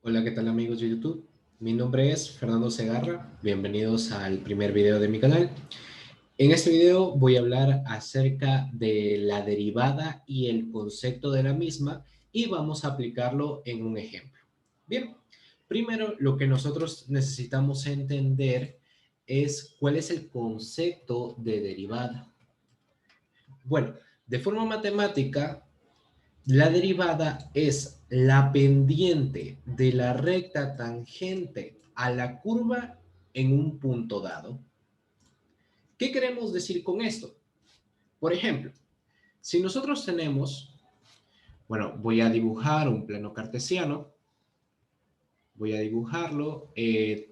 Hola, ¿qué tal amigos de YouTube? Mi nombre es Fernando Segarra, bienvenidos al primer video de mi canal. En este video voy a hablar acerca de la derivada y el concepto de la misma y vamos a aplicarlo en un ejemplo. Bien, primero lo que nosotros necesitamos entender es cuál es el concepto de derivada. Bueno, de forma matemática, la derivada es la pendiente de la recta tangente a la curva en un punto dado. ¿Qué queremos decir con esto? Por ejemplo, si nosotros tenemos, bueno, voy a dibujar un plano cartesiano, voy a dibujarlo.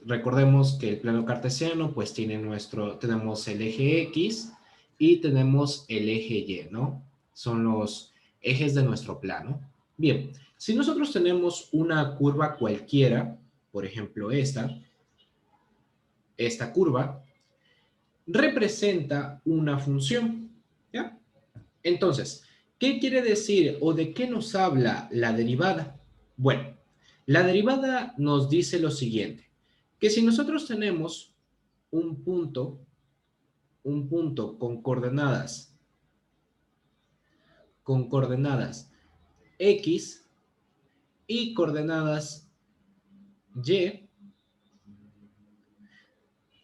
Recordemos que el plano cartesiano pues tenemos el eje X y tenemos el eje Y, ¿no? Son los ejes de nuestro plano. Bien, si nosotros tenemos una curva cualquiera, por ejemplo esta curva, representa una función, ¿ya? Entonces, ¿qué quiere decir o de qué nos habla la derivada? Bueno, la derivada nos dice lo siguiente, que si nosotros tenemos un punto, con coordenadas X y coordenadas Y,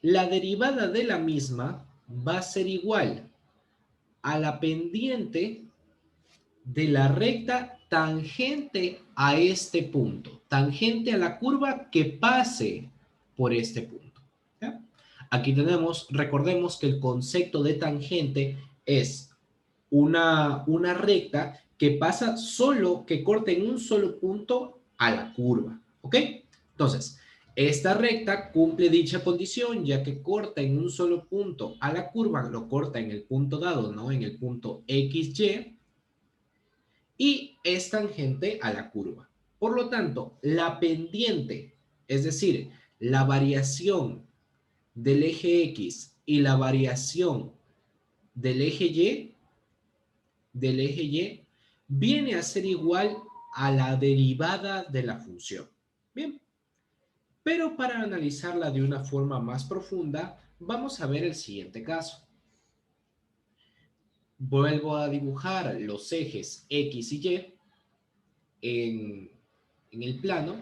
la derivada de la misma va a ser igual a la pendiente de la recta tangente a este punto, tangente a la curva que pase por este punto. ¿Ya? Aquí tenemos, recordemos que el concepto de tangente es una recta que pasa solo, que corta en un solo punto a la curva. ¿Ok? Entonces, esta recta cumple dicha condición ya que corta en un solo punto a la curva, lo corta en el punto dado, ¿no? En el punto XY y es tangente a la curva. Por lo tanto, la pendiente, es decir, la variación del eje X y la variación del eje Y, viene a ser igual a la derivada de la función. Bien, pero para analizarla de una forma más profunda, vamos a ver el siguiente caso. Vuelvo a dibujar los ejes X y en, en el plano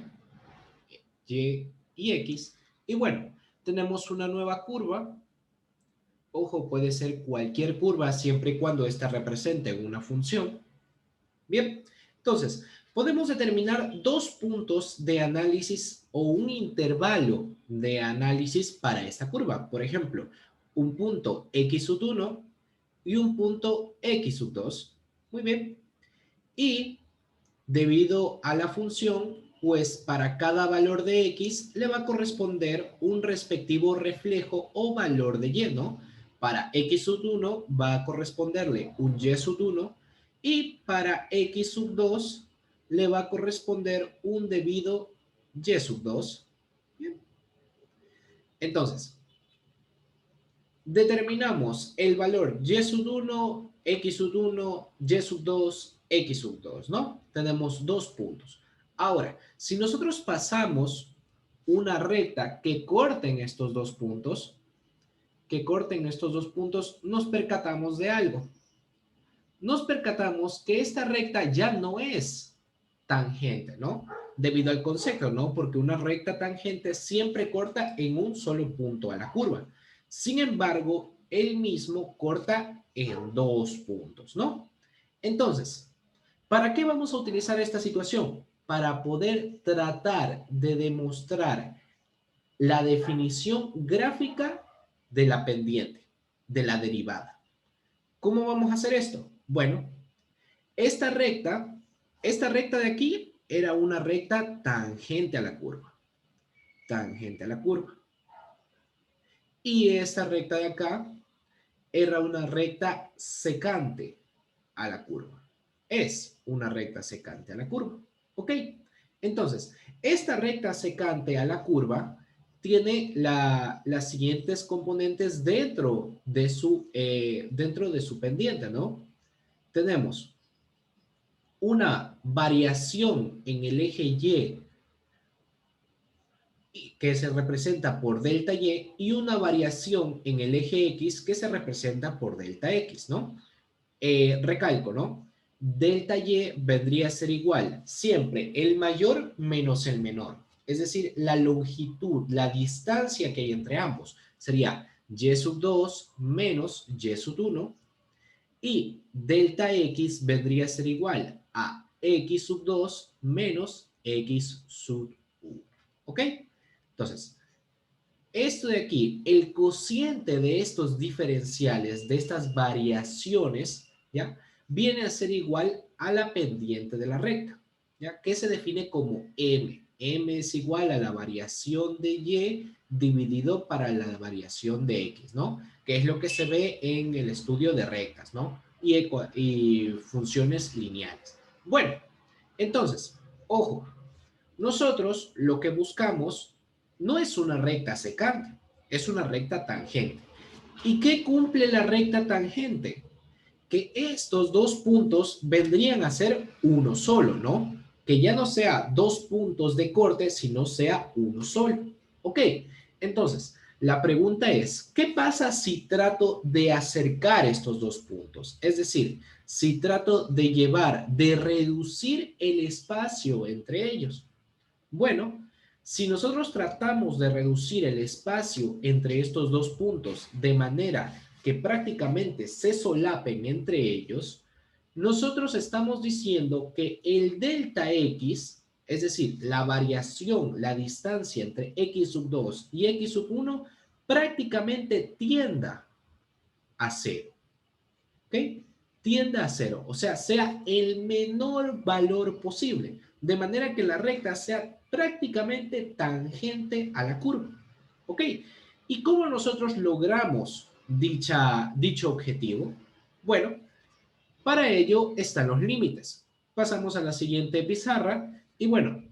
Y y X. Y bueno, tenemos una nueva curva. Ojo, puede ser cualquier curva siempre y cuando ésta represente una función. Bien, entonces, podemos determinar dos puntos de análisis o un intervalo de análisis para esta curva. Por ejemplo, un punto x sub 1 y un punto x sub 2. Muy bien. Y debido a la función, pues para cada valor de x le va a corresponder un respectivo reflejo o valor de y, ¿no? Para x sub 1 va a corresponderle un y sub 1 y para x sub 2 le va a corresponder un debido y sub 2. Bien. Entonces, determinamos el valor y sub 1, x sub 1, y sub 2, x sub 2, ¿no? Tenemos dos puntos. Ahora, si nosotros pasamos una recta que corten estos dos puntos, nos percatamos de algo. Nos percatamos que esta recta ya no es tangente, ¿no? Debido al concepto, ¿no? Porque una recta tangente siempre corta en un solo punto a la curva. Sin embargo, él mismo corta en dos puntos, ¿no? Entonces, ¿para qué vamos a utilizar esta situación? Para poder tratar de demostrar la definición gráfica de la pendiente, de la derivada. ¿Cómo vamos a hacer esto? Bueno, esta recta, esta recta de aquí era una recta tangente a la curva. Tangente a la curva. Y esta recta de acá era una recta secante a la curva. Es una recta secante a la curva. ¿Ok? Entonces, esta recta secante a la curva tiene las siguientes componentes dentro de su pendiente, ¿no? Tenemos una variación en el eje Y que se representa por delta y, y una variación en el eje X que se representa por delta X, ¿no? Recalco, ¿no? Delta Y vendría a ser igual siempre el mayor menos el menor. Es decir, la longitud, la distancia que hay entre ambos sería Y sub 2 menos Y sub 1 y delta X vendría a ser igual a X sub 2 menos X sub 1. ¿Ok? Entonces, esto de aquí, el cociente de estos diferenciales, de estas variaciones, ¿ya? Viene a ser igual a la pendiente de la recta, ¿ya? Que se define como M. M es igual a la variación de Y dividido para la variación de X, ¿no? Que es lo que se ve en el estudio de rectas, ¿no? Y funciones lineales. Bueno, entonces, ojo, nosotros lo que buscamos no es una recta secante, es una recta tangente. ¿Y qué cumple la recta tangente? Que estos dos puntos vendrían a ser uno solo, ¿no? Que ya no sea dos puntos de corte, sino sea uno solo. Ok, entonces, la pregunta es, ¿qué pasa si trato de acercar estos dos puntos? Es decir, si trato de llevar, de reducir el espacio entre ellos. Bueno, si nosotros tratamos de reducir el espacio entre estos dos puntos de manera que prácticamente se solapen entre ellos, nosotros estamos diciendo que el delta X, es decir, la variación, la distancia entre X sub 2 y X sub 1, prácticamente tienda a cero. ¿Ok? Tienda a cero, o sea el menor valor posible, de manera que la recta sea prácticamente tangente a la curva. ¿Ok? ¿Y cómo nosotros logramos dicho objetivo? Bueno, para ello están los límites. Pasamos a la siguiente pizarra y bueno,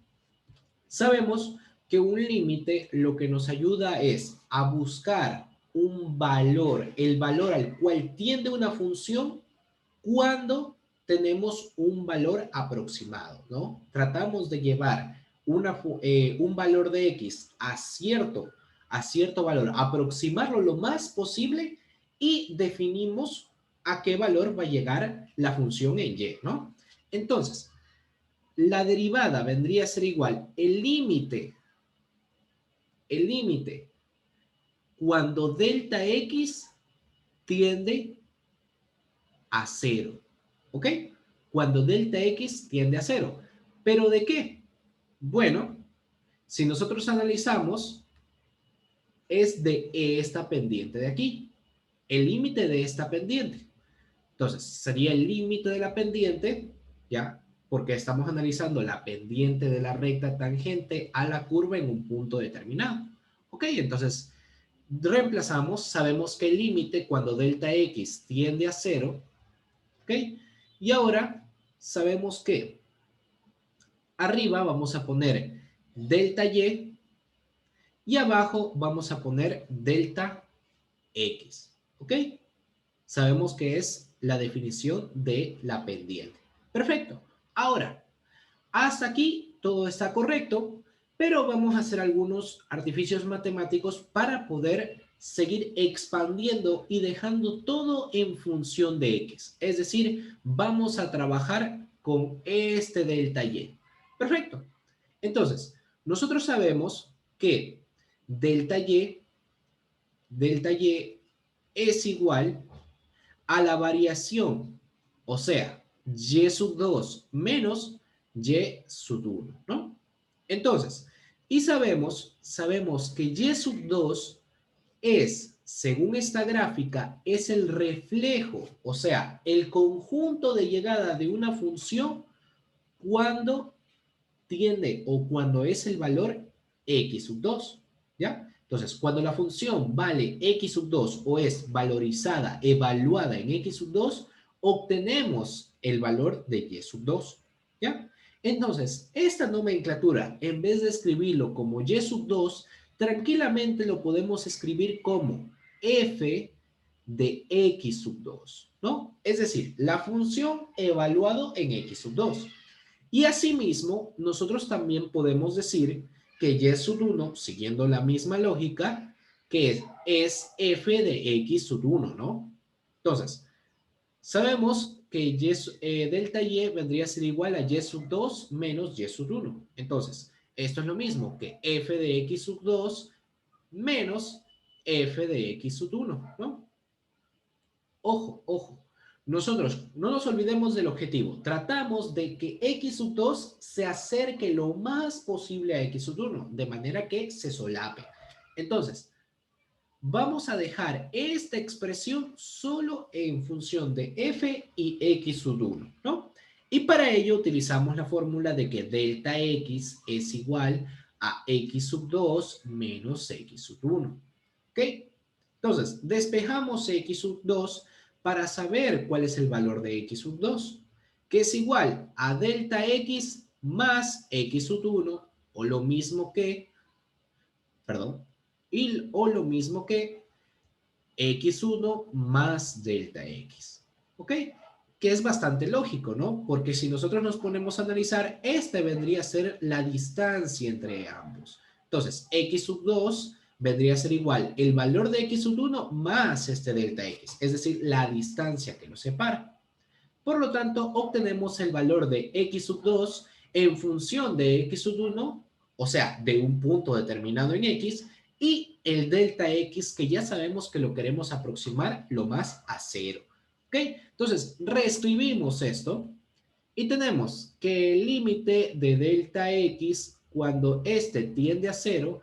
sabemos que un límite lo que nos ayuda es a buscar un valor, el valor al cual tiende una función cuando tenemos un valor aproximado, ¿no? Tratamos de llevar un valor de X a cierto valor, aproximarlo lo más posible y definimos a qué valor va a llegar la función en Y, ¿no? Entonces, la derivada vendría a ser igual el límite cuando delta X tiende a cero. ¿Ok? Cuando delta X tiende a cero. ¿Pero de qué? Bueno, si nosotros analizamos, es de esta pendiente de aquí. El límite de esta pendiente. Entonces, sería el límite de la pendiente, ¿ya? Porque estamos analizando la pendiente de la recta tangente a la curva en un punto determinado. ¿Ok? Entonces, reemplazamos, sabemos que el límite cuando delta X tiende a cero, ¿ok? Y ahora sabemos que arriba vamos a poner delta y abajo vamos a poner delta X, ¿ok? Sabemos que es la definición de la pendiente. Perfecto. Ahora, hasta aquí todo está correcto, pero vamos a hacer algunos artificios matemáticos para poder seguir expandiendo y dejando todo en función de X. Es decir, vamos a trabajar con este delta Y. Perfecto. Entonces, nosotros sabemos que delta Y es igual a la variación, o sea, Y sub 2 menos Y sub 1, ¿no? Entonces, y sabemos que Y sub 2 es, según esta gráfica, es el reflejo, o sea, el conjunto de llegada de una función cuando tiende o cuando es el valor X sub 2, ¿ya? Entonces, cuando la función vale X sub 2 o es valorizada, evaluada en X sub 2, obtenemos el valor de Y sub 2, ¿ya? Entonces, esta nomenclatura, en vez de escribirlo como Y sub 2, tranquilamente lo podemos escribir como F de X sub 2, ¿no? Es decir, la función evaluado en X sub 2. Y asimismo, nosotros también podemos decir que y sub 1, siguiendo la misma lógica, que es f de x sub 1, ¿no? Entonces, sabemos que delta y vendría a ser igual a y sub 2 menos y sub 1. Entonces, esto es lo mismo que f de x sub 2 menos f de x sub 1, ¿no? Ojo, ojo. Nosotros no nos olvidemos del objetivo. Tratamos de que x sub 2 se acerque lo más posible a x sub 1, de manera que se solape. Entonces, vamos a dejar esta expresión solo en función de f y x sub 1, ¿no? Y para ello utilizamos la fórmula de que delta x es igual a x sub 2 menos x sub 1. ¿Ok? Entonces, despejamos x sub 2 para saber cuál es el valor de x sub 2, que es igual a delta x más x sub 1, o lo mismo que, perdón, o lo mismo que x1 más delta x. ¿Ok? Que es bastante lógico, ¿no? Porque si nosotros nos ponemos a analizar, esta vendría a ser la distancia entre ambos. Entonces, x sub 2 vendría a ser igual el valor de x sub 1 más este delta x, es decir, la distancia que nos separa. Por lo tanto, obtenemos el valor de x sub 2 en función de x sub 1, o sea, de un punto determinado en x, y el delta x que ya sabemos que lo queremos aproximar lo más a cero. ¿Ok? Entonces, reescribimos esto y tenemos que el límite de delta x cuando este tiende a cero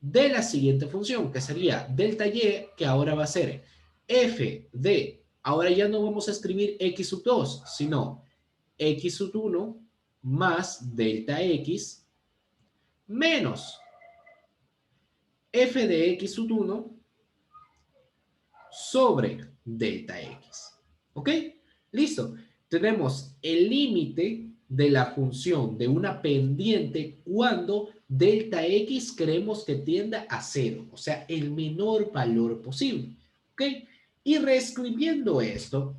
de la siguiente función, que sería delta y, que ahora va a ser f de, ahora ya no vamos a escribir x sub 2, sino x sub 1 más delta x menos f de x sub 1 sobre delta x. ¿Ok? Listo. Tenemos el límite de la función de una pendiente cuando delta x queremos que tienda a cero, o sea, el menor valor posible. ¿Ok? Y reescribiendo esto,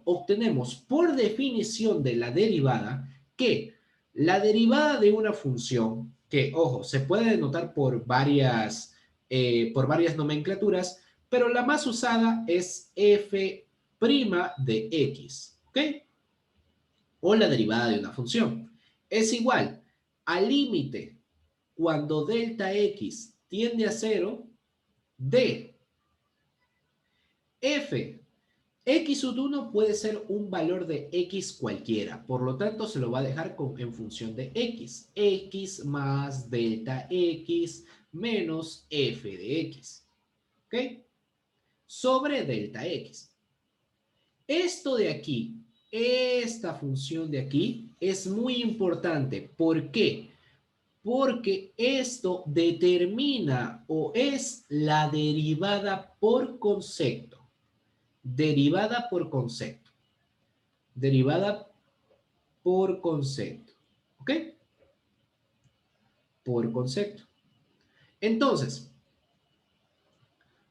obtenemos por definición de la derivada que la derivada de una función, que, ojo, se puede denotar por varias nomenclaturas, pero la más usada es f' de x, ¿ok? O la derivada de una función. Es igual al límite cuando delta x tiende a cero de f. X sub 1 puede ser un valor de x cualquiera, por lo tanto se lo va a dejar en función de x. X más delta x menos f de x, ¿ok? Sobre delta x. Esto de aquí, esta función de aquí, es muy importante. ¿Por qué? Porque esto determina o es la derivada por concepto. Derivada por concepto. Derivada por concepto. ¿Ok? Por concepto. Entonces,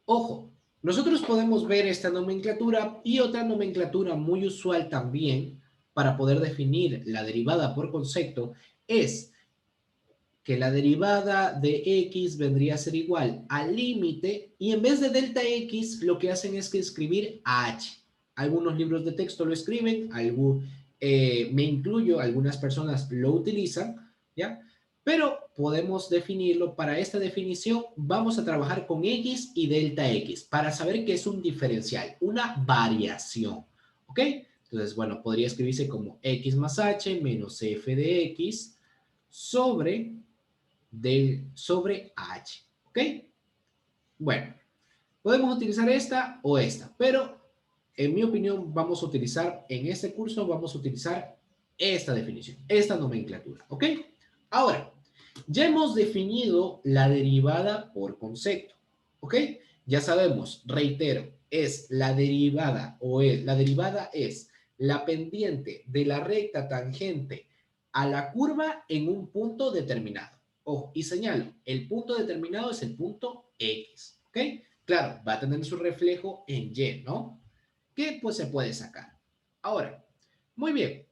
ojo, nosotros podemos ver esta nomenclatura y otra nomenclatura muy usual también para poder definir la derivada por concepto es que la derivada de x vendría a ser igual al límite y en vez de delta x lo que hacen es que escribir h. Algunos libros de texto lo escriben, me incluyo, algunas personas lo utilizan, ¿ya? Pero podemos definirlo, para esta definición vamos a trabajar con x y delta x para saber que es un diferencial, una variación, ¿ok? Entonces, bueno, podría escribirse como x más h menos f de x sobre h, ¿ok? Bueno, podemos utilizar esta o esta, pero en mi opinión vamos a utilizar, en este curso vamos a utilizar esta definición, esta nomenclatura, ¿ok? Ahora, ya hemos definido la derivada por concepto, ¿ok? Ya sabemos, reitero, es la derivada la derivada es la pendiente de la recta tangente a la curva en un punto determinado. Ojo, y señalo, el punto determinado es el punto X, ¿ok? Claro, va a tener su reflejo en Y, ¿no? Que pues se puede sacar. Ahora, muy bien.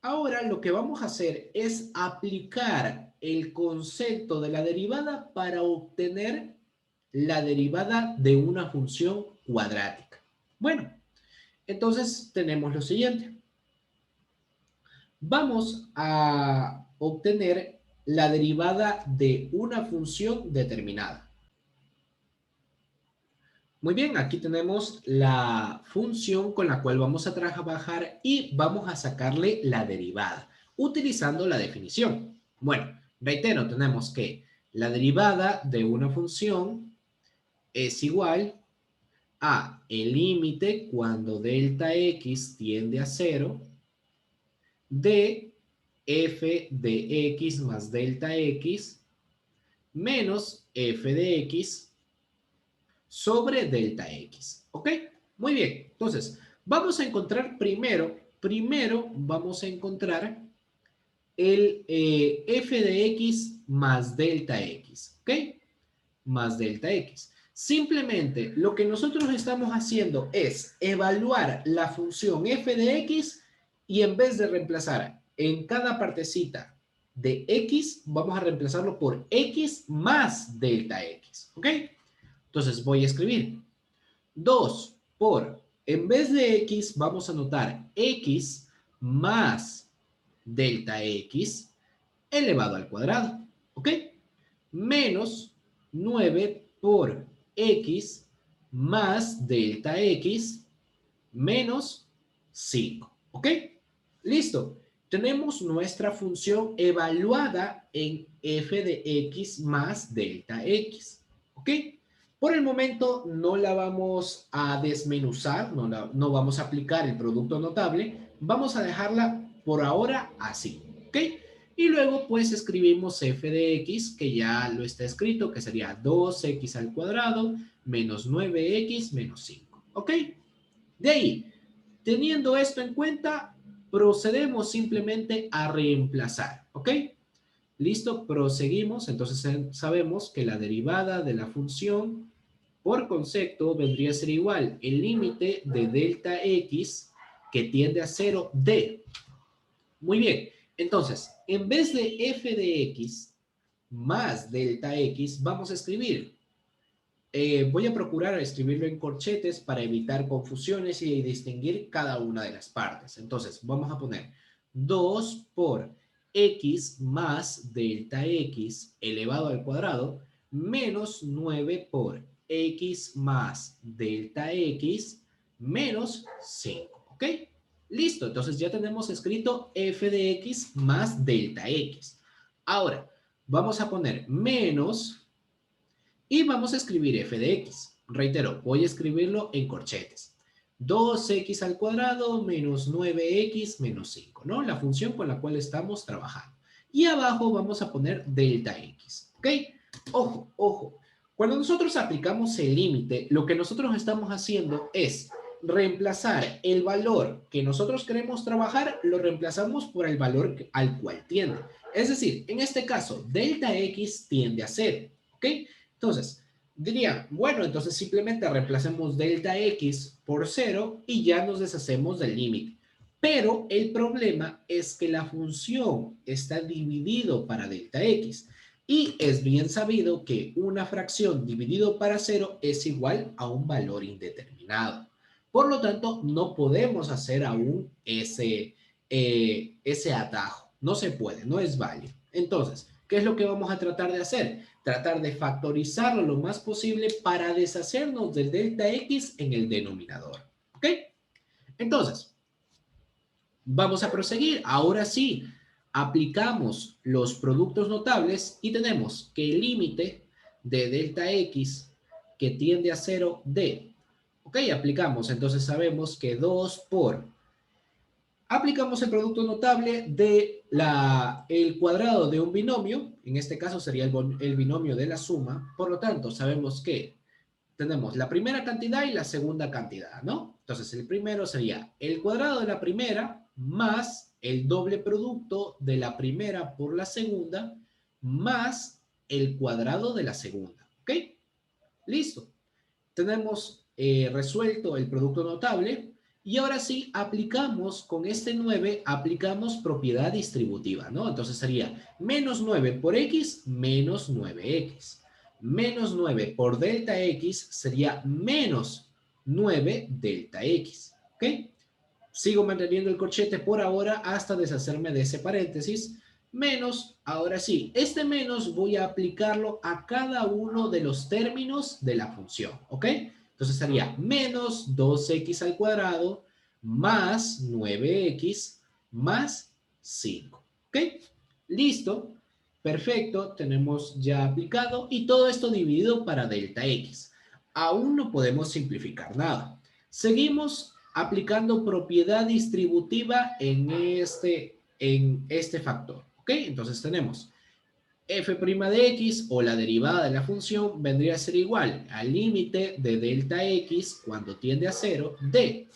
Ahora lo que vamos a hacer es aplicar el concepto de la derivada para obtener la derivada de una función cuadrática. Bueno, entonces tenemos lo siguiente. Vamos a obtener la derivada de una función determinada. Muy bien, aquí tenemos la función con la cual vamos a trabajar y vamos a sacarle la derivada utilizando la definición. Bueno, reitero, tenemos que la derivada de una función es igual a el límite cuando delta x tiende a cero de f de x más delta x menos f de x sobre delta x. ¿Ok? Muy bien. Entonces, vamos a encontrar primero vamos a encontrar el f de x más delta x. ¿Ok? Más delta x. Simplemente lo que nosotros estamos haciendo es evaluar la función f de x y en vez de reemplazar en cada partecita de x, vamos a reemplazarlo por x más delta x. ¿Ok? Entonces voy a escribir 2 por, en vez de x, vamos a anotar x más delta x elevado al cuadrado. ¿Ok? Menos 9 por x más delta x menos 5. ¿Ok? Listo. Tenemos nuestra función evaluada en f de x más delta x. ¿Ok? Por el momento no la vamos a desmenuzar, no vamos a aplicar el producto notable, vamos a dejarla por ahora así. ¿Ok? Y luego pues escribimos f de x, que ya lo está escrito, que sería 2x al cuadrado menos 9x menos 5. ¿Ok? De ahí, teniendo esto en cuenta, procedemos simplemente a reemplazar. ¿Ok? Listo, proseguimos. Entonces sabemos que la derivada de la función por concepto vendría a ser igual el límite de delta x que tiende a 0 de. Muy bien, entonces, en vez de f de x más delta x, vamos a escribir. Voy a procurar escribirlo en corchetes para evitar confusiones y distinguir cada una de las partes. Entonces, vamos a poner 2 por x más delta x elevado al cuadrado menos 9 por x más delta x menos 5. ¿Ok? Listo, entonces ya tenemos escrito f de x más delta x. Ahora, vamos a poner menos y vamos a escribir f de x. Reitero, voy a escribirlo en corchetes. 2x al cuadrado menos 9x menos 5, ¿no? La función con la cual estamos trabajando. Y abajo vamos a poner delta x, ¿ok? Ojo, ojo. Cuando nosotros aplicamos el límite, lo que nosotros estamos haciendo es reemplazar el valor que nosotros queremos trabajar, lo reemplazamos por el valor al cual tiende. Es decir, en este caso, delta x tiende a 0, ¿ok? Entonces, diría, bueno, entonces simplemente reemplacemos delta x por 0 y ya nos deshacemos del límite. Pero el problema es que la función está dividido para delta x. Y es bien sabido que una fracción dividido para 0 es igual a un valor indeterminado. Por lo tanto, no podemos hacer aún ese atajo. No se puede, no es válido. Entonces, ¿qué es lo que vamos a tratar de hacer? Tratar de factorizarlo lo más posible para deshacernos del delta x en el denominador. ¿Ok? Entonces, vamos a proseguir. Ahora sí, aplicamos los productos notables y tenemos que el límite de delta x que tiende a 0 de. Ok, aplicamos. Entonces sabemos que 2 por. Aplicamos el producto notable de el cuadrado de un binomio. En este caso sería el binomio de la suma. Por lo tanto, sabemos que tenemos la primera cantidad y la segunda cantidad, ¿no? Entonces, el primero sería el cuadrado de la primera más el doble producto de la primera por la segunda más el cuadrado de la segunda, ¿ok? Listo. Tenemos resuelto el producto notable Y ahora sí, aplicamos con este 9, aplicamos propiedad distributiva, ¿no? Entonces sería menos 9 por x, menos 9x. Menos 9 por delta x sería menos 9 delta x, ¿ok? Sigo manteniendo el corchete por ahora hasta deshacerme de ese paréntesis. Menos, ahora sí, este menos voy a aplicarlo a cada uno de los términos de la función, ¿ok? Entonces sería menos 2x al cuadrado más 9x más 5, ¿ok? Listo, perfecto, tenemos ya aplicado y todo esto dividido para delta x. Aún no podemos simplificar nada. Seguimos aplicando propiedad distributiva en este factor, ¿ok? Entonces tenemos f' de x o la derivada de la función vendría a ser igual al límite de delta x cuando tiende a 0 de,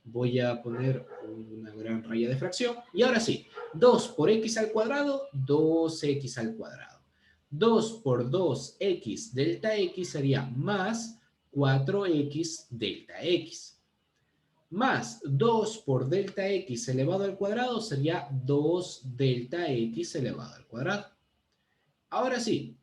voy a poner una gran raya de fracción, y ahora sí, 2 por x al cuadrado, 2x al cuadrado. 2 por 2x delta x sería más 4x delta x. Más 2 por delta x elevado al cuadrado sería 2 delta x elevado al cuadrado. Ahora sí,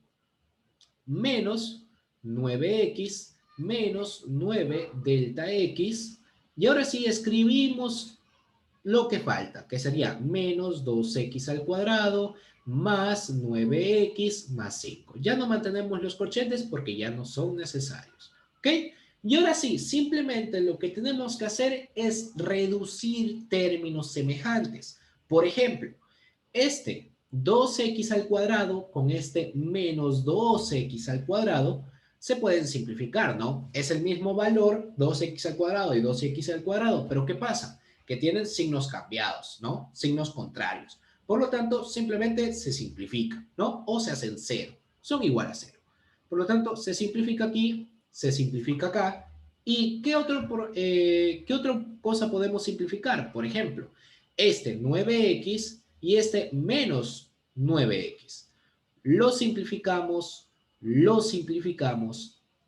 menos 9x menos 9 delta x. Y ahora sí escribimos lo que falta, que sería menos 2x al cuadrado más 9x más 5. Ya no mantenemos los corchetes porque ya no son necesarios. ¿Ok? Y ahora sí, simplemente lo que tenemos que hacer es reducir términos semejantes. Por ejemplo, este 2x al cuadrado con este menos 2x al cuadrado se pueden simplificar, ¿no? Es el mismo valor, 2x al cuadrado y 2x al cuadrado, pero ¿qué pasa? Que tienen signos cambiados, ¿no? Signos contrarios. Por lo tanto, simplemente se simplifica, ¿no? O se hacen cero. Son igual a cero. Por lo tanto, se simplifica aquí, se simplifica acá. ¿Y qué otra cosa podemos simplificar? Por ejemplo, este 9x y este menos 9x. Lo simplificamos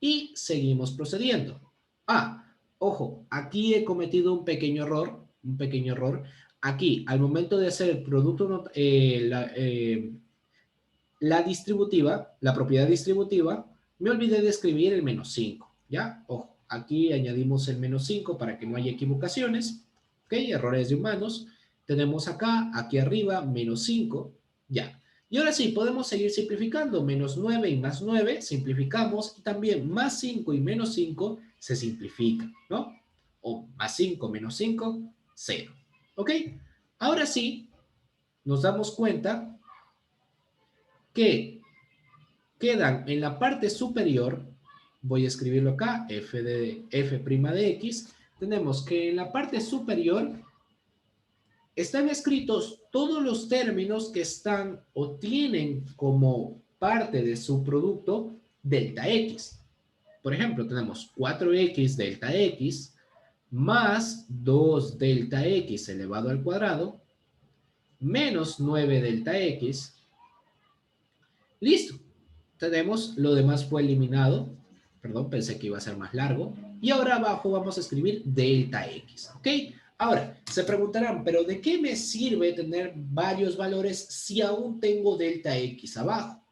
y seguimos procediendo. Ah, ojo, aquí he cometido un pequeño error, un pequeño error. Aquí, al momento de hacer el producto, la distributiva, la propiedad distributiva, me olvidé de escribir el menos 5, ¿ya? Ojo, aquí añadimos el menos 5 para que no haya equivocaciones, ¿ok? Errores de humanos. Tenemos acá, aquí arriba, menos 5, ya. Y ahora sí, podemos seguir simplificando. Menos 9 y más 9, simplificamos. Y también más 5 y menos 5 se simplifica, ¿no? O más 5 menos 5, 0. ¿Ok? Ahora sí, nos damos cuenta que quedan en la parte superior, voy a escribirlo acá, f de x, tenemos que en la parte superior están escritos todos los términos que están o tienen como parte de su producto delta x. Por ejemplo, tenemos 4x delta x más 2 delta x elevado al cuadrado menos 9 delta x. Listo. Tenemos, lo demás fue eliminado. Perdón, pensé que iba a ser más largo. Y ahora abajo vamos a escribir delta x, ¿ok? Ahora, se preguntarán, ¿pero de qué me sirve tener varios valores si aún tengo delta x abajo?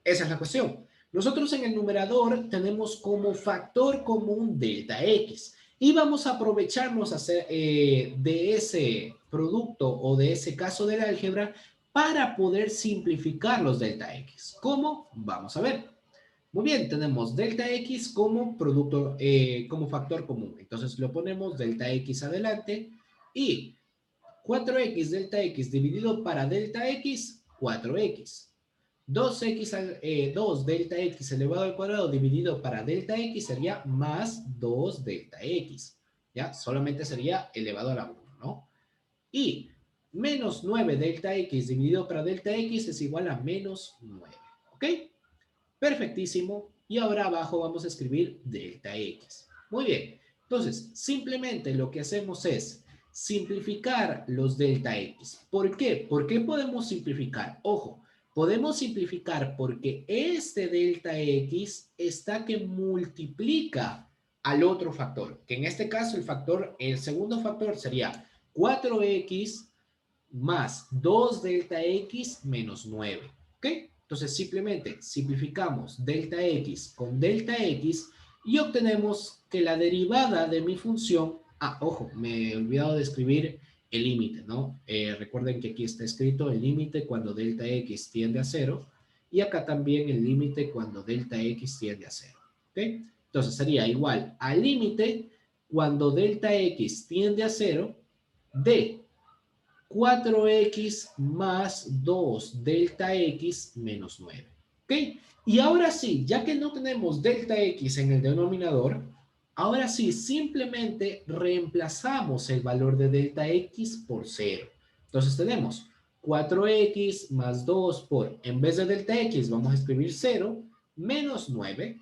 Esa es la cuestión. Nosotros en el numerador tenemos como factor común delta x y vamos a aprovecharnos de ese producto o de ese caso del álgebra para poder simplificar los delta x. ¿Cómo? Vamos a ver. Muy bien, tenemos delta x como producto, como factor común. Entonces lo ponemos delta x adelante y 4x delta x dividido para delta x, 4x. 2 delta x elevado al cuadrado dividido para delta x sería más 2 delta x. ¿Ya? Solamente sería elevado a la 1, ¿no? Y menos 9 delta x dividido para delta x es igual a menos 9. ¿Ok? Perfectísimo. Y ahora abajo vamos a escribir delta x. Muy bien. Entonces, simplemente lo que hacemos es simplificar los delta x. ¿Por qué? ¿Por qué podemos simplificar? Ojo, podemos simplificar porque este delta x está que multiplica al otro factor, que en este caso el segundo factor sería 4x más 2 delta x menos 9. ¿Ok? Entonces simplemente simplificamos delta x con delta x y obtenemos que la derivada de mi función, ojo, me he olvidado de escribir el límite, ¿no? Recuerden que aquí está escrito el límite cuando delta x tiende a 0 y acá también el límite cuando delta x tiende a 0. ¿Ok? Entonces sería igual al límite cuando delta x tiende a 0 de 4x más 2 delta x menos 9. ¿Ok? Y ahora sí, ya que no tenemos delta x en el denominador, ahora sí, simplemente reemplazamos el valor de delta x por 0. Entonces tenemos 4x más 2 por, en vez de delta x, vamos a escribir 0, menos 9.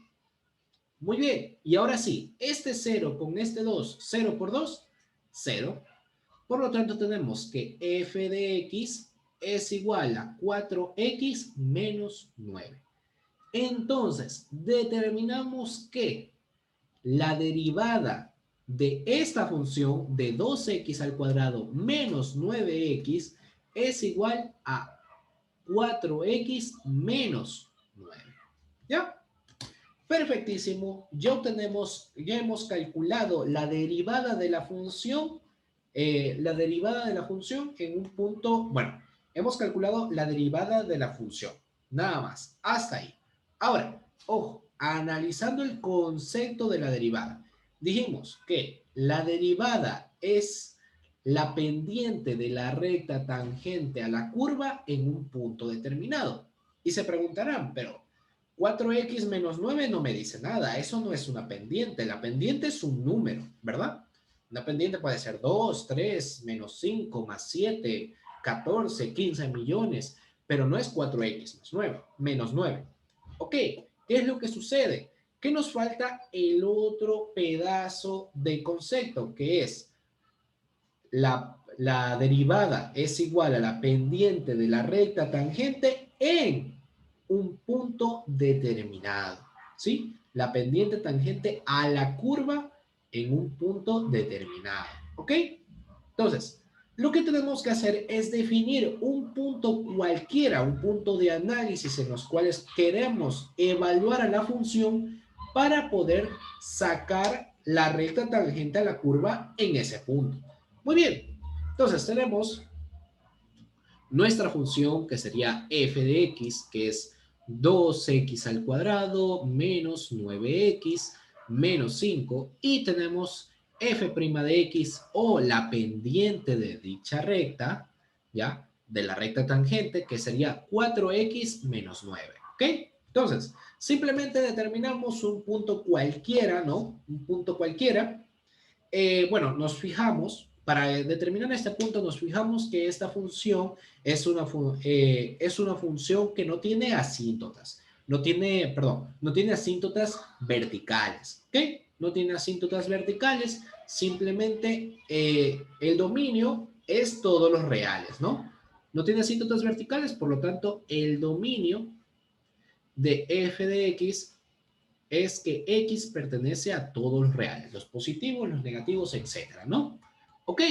Muy bien, y ahora sí, este 0 con este 2, 0 por 2, 0. Por lo tanto, tenemos que f de x es igual a 4x menos 9. Entonces, determinamos que la derivada de esta función de 2x al cuadrado menos 9x es igual a 4x menos 9. ¿Ya? Perfectísimo. Ya hemos calculado la derivada de la función en un punto, bueno, hemos calculado la derivada de la función, nada más, hasta ahí. Ahora, ojo, analizando el concepto de la derivada, dijimos que la derivada es la pendiente de la recta tangente a la curva en un punto determinado. Y se preguntarán, pero 4x menos 9 no me dice nada, eso no es una pendiente, la pendiente es un número, ¿verdad? Una pendiente puede ser 2, 3, menos 5, más 7, 14, 15 millones, pero no es 4x más 9, menos 9. Ok, ¿qué es lo que sucede? Que nos falta el otro pedazo de concepto, que es la derivada es igual a la pendiente de la recta tangente en un punto determinado, ¿sí? La pendiente tangente a la curva en un punto determinado, ¿ok? Entonces, lo que tenemos que hacer es definir un punto cualquiera, un punto de análisis en los cuales queremos evaluar a la función para poder sacar la recta tangente a la curva en ese punto. Muy bien, entonces tenemos nuestra función que sería f de x, que es 2x al cuadrado menos 9x menos 5, y tenemos f' de x o la pendiente de dicha recta, ¿ya? De la recta tangente, que sería 4x menos 9, ¿ok? Entonces, simplemente determinamos un punto cualquiera, ¿no? Un punto cualquiera. Bueno, para determinar este punto, nos fijamos que esta función es una función que no tiene asíntotas. No tiene asíntotas verticales. ¿Ok? No tiene asíntotas verticales, simplemente el dominio es todos los reales, ¿no? No tiene asíntotas verticales, por lo tanto, el dominio de f de x es que x pertenece a todos los reales, los positivos, los negativos, etcétera, ¿no? Ok,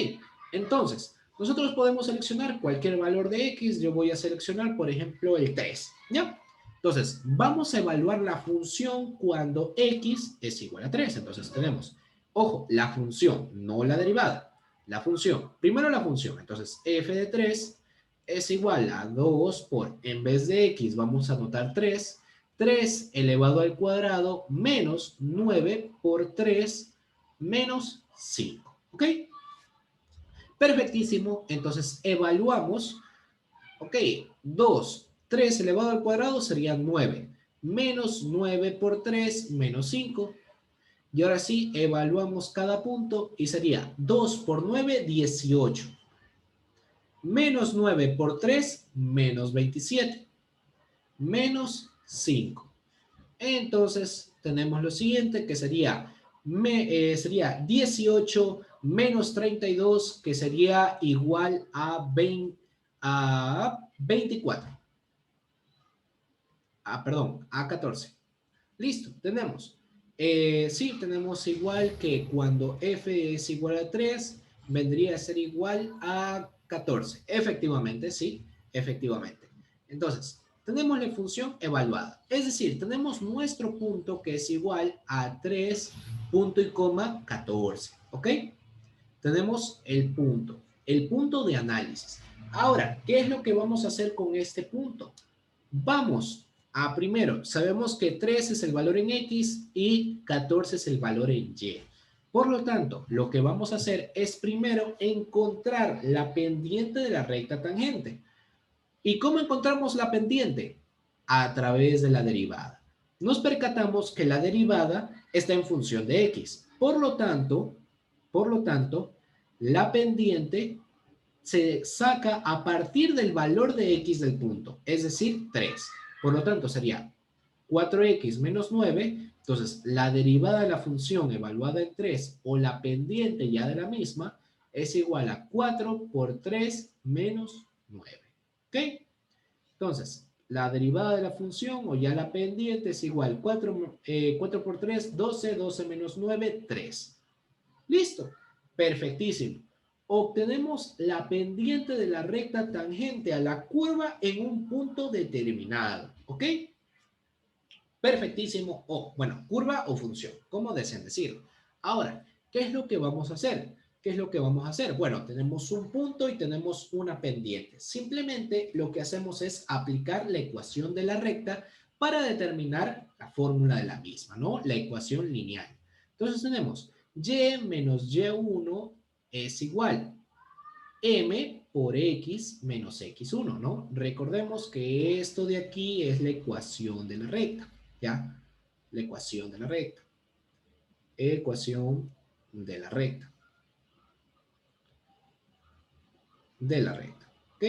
entonces, nosotros podemos seleccionar cualquier valor de x. Yo voy a seleccionar, por ejemplo, el 3, ¿ya? Entonces, vamos a evaluar la función cuando x es igual a 3. Entonces, tenemos, ojo, la función, no la derivada. La función, primero la función. Entonces, f de 3 es igual a 2 por, en vez de x, vamos a anotar 3, 3 elevado al cuadrado menos 9 por 3 menos 5. ¿Ok? Perfectísimo. Entonces evaluamos. Ok, 2, 3 elevado al cuadrado sería 9. Menos 9 por 3 menos 5. Y ahora sí, evaluamos cada punto y sería 2 por 9, 18. Menos 9 por 3, menos 27. Menos 5. Entonces, tenemos lo siguiente, que sería 18 menos 32, que sería igual a 24. Perdón, a 14. Listo, tenemos Sí, tenemos igual que cuando f es igual a 3, vendría a ser igual a 14. Efectivamente, sí, efectivamente. Entonces, tenemos la función evaluada. Es decir, tenemos nuestro punto que es igual a 3 punto y coma 14. ¿Ok? Tenemos el punto de análisis. Ahora, ¿qué es lo que vamos a hacer con este punto? Vamos a primero, sabemos que 3 es el valor en X y 14 es el valor en Y. Por lo tanto, lo que vamos a hacer es primero encontrar la pendiente de la recta tangente. ¿Y cómo encontramos la pendiente? A través de la derivada. Nos percatamos que la derivada está en función de X. Por lo tanto, la pendiente se saca a partir del valor de X del punto, es decir, 3. Por lo tanto, sería 4X menos 9. Entonces, la derivada de la función evaluada en 3 o la pendiente ya de la misma es igual a 4 por 3 menos 9. ¿Ok? Entonces, la derivada de la función o ya la pendiente es igual a 4 por 3, 12, 12 menos 9, 3. Listo, perfectísimo. Obtenemos la pendiente de la recta tangente a la curva en un punto determinado. ¿Ok? Perfectísimo. O, bueno, curva o función, como deseen decirlo. Ahora, ¿qué es lo que vamos a hacer? ¿Qué es lo que vamos a hacer? Bueno, tenemos un punto y tenemos una pendiente. Simplemente lo que hacemos es aplicar la ecuación de la recta para determinar la fórmula de la misma, ¿no? La ecuación lineal. Entonces tenemos y menos y1 es igual m por x menos x1, ¿no? Recordemos que esto de aquí es la ecuación de la recta, ¿ya? La ecuación de la recta. Ecuación de la recta. De la recta, ¿ok?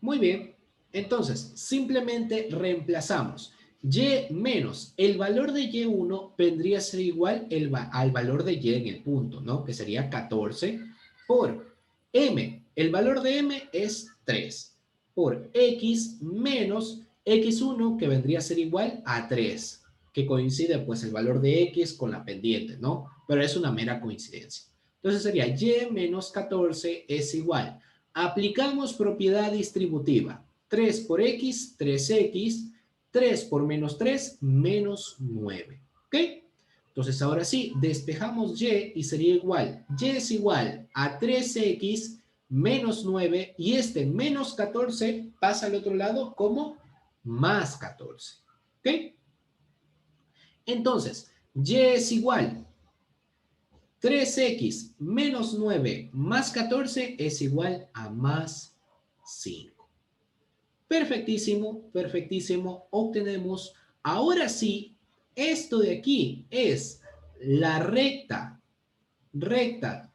Muy bien. Entonces, simplemente reemplazamos y menos el valor de y1 vendría a ser igual al valor de y en el punto, ¿no? Que sería 14 por m. El valor de m es 3 por x menos x1 que vendría a ser igual a 3, que coincide pues el valor de x con la pendiente, ¿no? Pero es una mera coincidencia. Entonces sería y menos 14 es igual. Aplicamos propiedad distributiva. 3 por x, 3x, 3 por menos 3, menos 9. ¿Ok? Entonces ahora sí, despejamos y sería igual. Y es igual a 3x menos 9 y este menos 14 pasa al otro lado como más 14. ¿Ok? Entonces, y es igual 3x menos 9 más 14 es igual a más 5. Perfectísimo, perfectísimo. Obtenemos, ahora sí, esto de aquí es la recta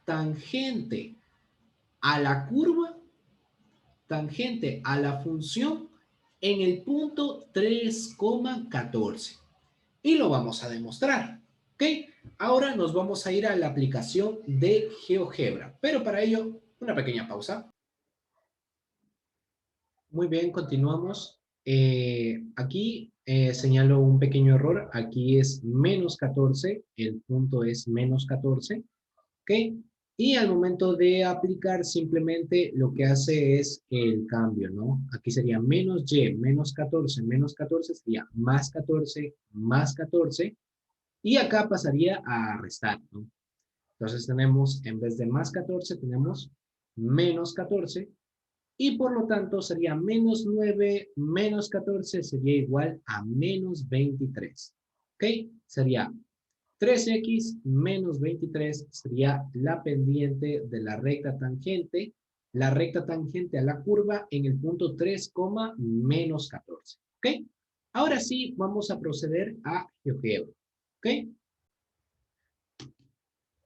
tangente a la curva, tangente a la función en el punto 3,14. Y lo vamos a demostrar. ¿Ok? Ahora nos vamos a ir a la aplicación de GeoGebra, pero para ello, una pequeña pausa. Muy bien, continuamos. Aquí señalo un pequeño error. Aquí es menos 14, el punto es menos 14. ¿Ok? Y al momento de aplicar, simplemente lo que hace es el cambio, ¿no? Aquí sería menos y, menos 14 sería más 14, más 14. Y acá pasaría a restar, ¿no? Entonces tenemos, en vez de más 14, tenemos menos 14 y por lo tanto sería menos 9 menos 14 sería igual a menos 23. ¿Ok? Sería 3x menos 23 sería la pendiente de la recta tangente a la curva en el punto 3, menos 14. ¿Ok? Ahora sí, vamos a proceder a GeoGebra. ¿Ok?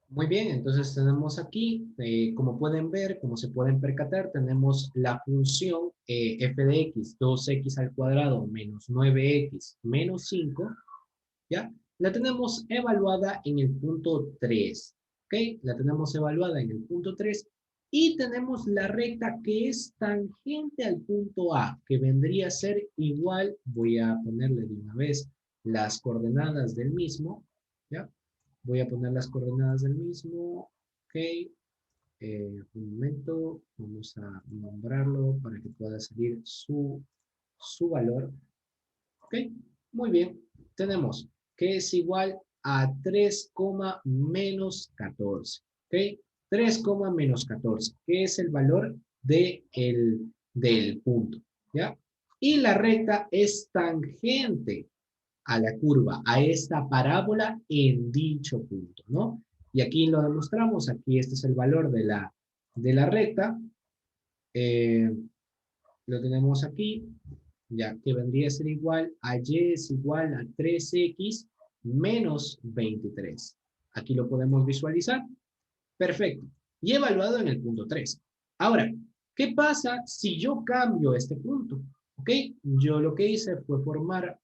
Muy bien, entonces tenemos aquí, como pueden ver, como se pueden percatar, tenemos la función f de x, 2x al cuadrado menos 9x menos 5, ¿ya? La tenemos evaluada en el punto 3, ¿ok? La tenemos evaluada en el punto 3 y tenemos la recta que es tangente al punto A, que vendría a ser igual, voy a ponerle de una vez las coordenadas del mismo, ¿ya? Voy a poner las coordenadas del mismo, ok. Un momento, vamos a nombrarlo para que pueda salir su valor. ¿Ok? Muy bien. Tenemos que es igual a 3, menos 14. ¿Ok? 3, menos 14, que es el valor del punto. ¿Ya? Y la recta es tangente a la curva, a esta parábola en dicho punto, ¿no? Y aquí lo demostramos, aquí este es el valor de la recta, eh, lo tenemos aquí, ya que vendría a ser igual a y es igual a 3x menos 23. Aquí lo podemos visualizar. Perfecto. Y evaluado en el punto 3. Ahora, ¿qué pasa si yo cambio este punto? ¿Ok? Yo lo que hice fue formar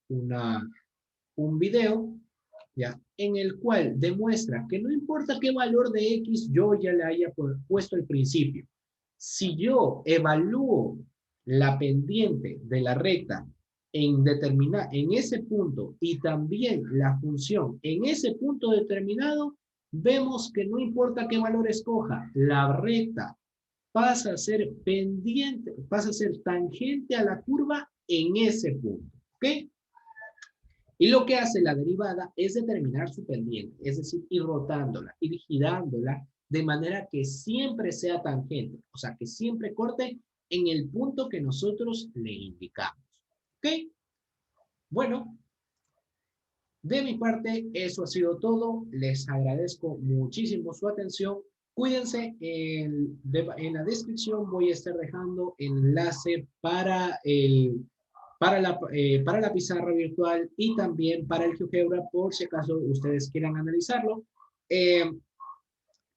un video, ¿ya? En el cual demuestra que no importa qué valor de X yo ya le haya puesto al principio. Si yo evalúo la pendiente de la recta en ese punto y también la función en ese punto determinado, vemos que no importa qué valor escoja, la recta pasa a ser pendiente, pasa a ser tangente a la curva en ese punto. ¿Ok? Y lo que hace la derivada es determinar su pendiente, es decir, ir rotándola, ir girándola de manera que siempre sea tangente, o sea, que siempre corte en el punto que nosotros le indicamos. ¿Ok? Bueno, de mi parte, eso ha sido todo. Les agradezco muchísimo su atención. Cuídense, en la descripción voy a estar dejando el enlace para la pizarra virtual y también para el GeoGebra por si acaso ustedes quieran analizarlo. Eh,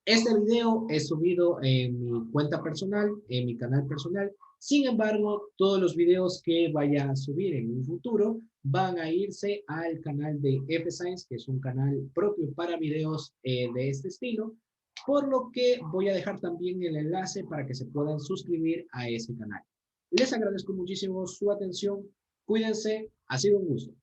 este video es subido en mi cuenta personal, en mi canal personal. Sin embargo, todos los videos que vaya a subir en un futuro van a irse al canal de F-Science, que es un canal propio para videos de este estilo, por lo que voy a dejar también el enlace para que se puedan suscribir a ese canal. Les agradezco muchísimo su atención. Cuídense. Ha sido un gusto.